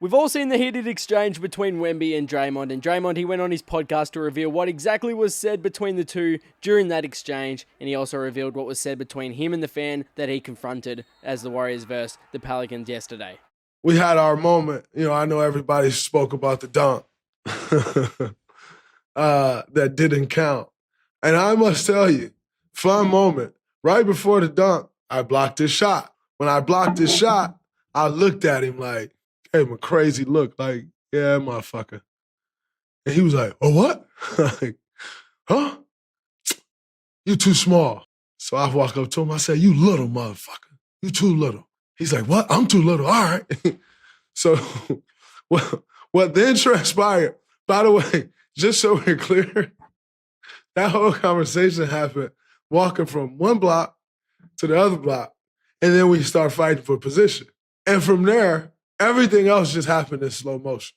We've all seen the heated exchange between Wemby and Draymond, he went on his podcast to reveal what exactly was said between the two during that exchange, and he also revealed what was said between him and the fan that he confronted as the Warriors versed the Pelicans yesterday. We had our moment. I know everybody spoke about the dunk that didn't count. And I must tell you, fun moment. Right before the dunk, I blocked his shot. When I blocked his shot, I looked at him like, gave him a crazy look, like, yeah, motherfucker. And he was like, oh, what? Like, huh? You too small. So I walk up to him, I said, you little motherfucker. You too little. He's like, what? I'm too little. All right. So what then transpired, by the way, just so we're clear, that whole conversation happened walking from one block to the other block, and then we start fighting for position. And from there, everything else just happened in slow motion.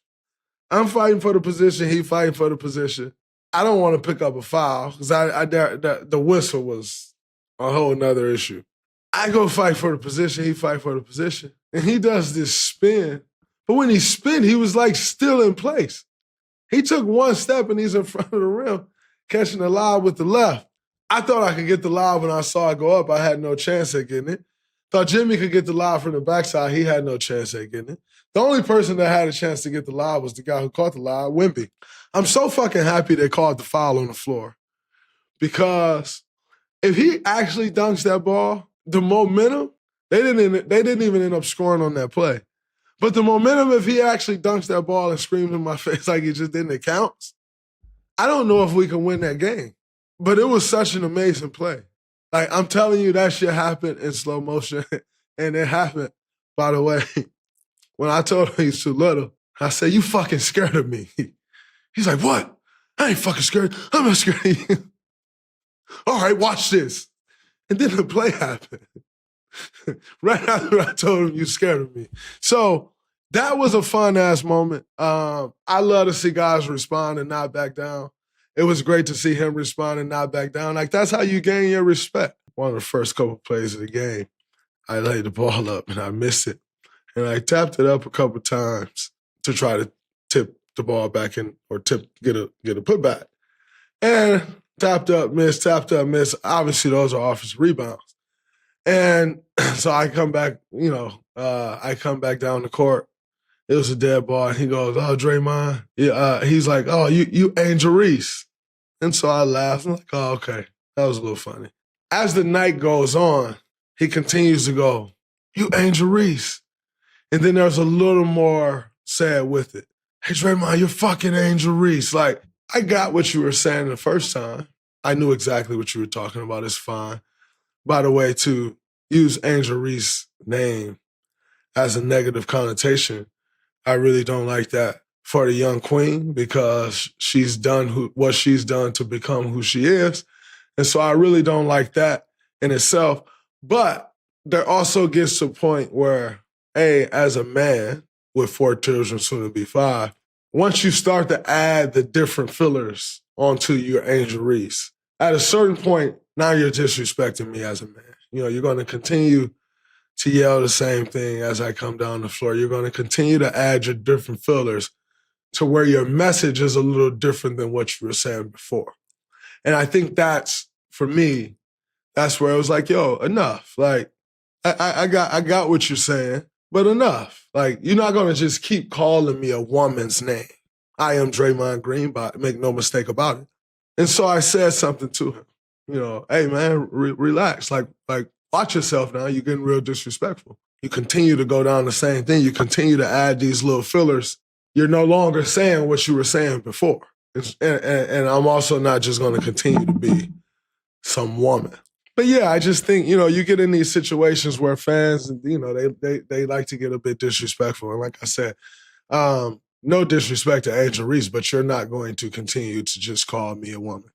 I'm fighting for the position, he fighting for the position. I don't want to pick up a foul because the whistle was a whole nother issue. I go fight for the position, he fight for the position. And he does this spin. But when he spin, he was like still in place. He took one step and he's in front of the rim, catching the lob with the left. I thought I could get the lob when I saw it go up. I had no chance at getting it. Thought Jimmy could get the lob from the backside. He had no chance at getting it. The only person that had a chance to get the lob was the guy who caught the lob, Wemby. I'm so fucking happy they called the foul on the floor because if he actually dunks that ball, the momentum, they didn't even end up scoring on that play. But the momentum, if he actually dunks that ball and screams in my face like he just didn't, it counts. I don't know if we can win that game. But it was such an amazing play. Like, I'm telling you, that shit happened in slow motion. And it happened, by the way, when I told him he's too little, I said, you fucking scared of me. He's like, what? I ain't fucking scared. I'm not scared of you. All right, watch this. And then the play happened. Right after I told him you scared of me. So that was a fun-ass moment. I love to see guys respond and not back down. It was great to see him respond and not back down. Like, that's how you gain your respect. One of the first couple plays of the game, I laid the ball up and I missed it. And I tapped it up a couple times to try to tip the ball back in or get a putback. And tapped up, miss. Obviously, those are offensive rebounds. And so I come back, I come back down the court. It was a dead ball. And he goes, oh, Draymond. Yeah, he's like, oh, you Angel Reese. And so I laughed. I'm like, oh, okay. That was a little funny. As the night goes on, he continues to go, you Angel Reese. And then there's a little more said with it. Hey, Draymond, you're fucking Angel Reese. Like, I got what you were saying the first time. I knew exactly what you were talking about. It's fine. By the way, to use Angel Reese's name as a negative connotation, I really don't like that for the young queen because she's done what she's done to become who she is. And so I really don't like that in itself. But there also gets to a point where, as a man with 4 children, soon to be 5, once you start to add the different fillers onto your Angel Reese, at a certain point, now you're disrespecting me as a man. You're going to continue to yell the same thing as I come down the floor. You're going to continue to add your different fillers to where your message is a little different than what you were saying before. And I think that's, for me, that's where it was like, yo, enough. Like, I got what you're saying, but enough. Like, you're not going to just keep calling me a woman's name. I am Draymond Green, but make no mistake about it. And so I said something to him. Hey, man, relax. Like, watch yourself now. You're getting real disrespectful. You continue to go down the same thing. You continue to add these little fillers. You're no longer saying what you were saying before. And I'm also not just going to continue to be some woman. But yeah, I just think, you get in these situations where fans, they like to get a bit disrespectful. And like I said, no disrespect to Angel Reese, but you're not going to continue to just call me a woman.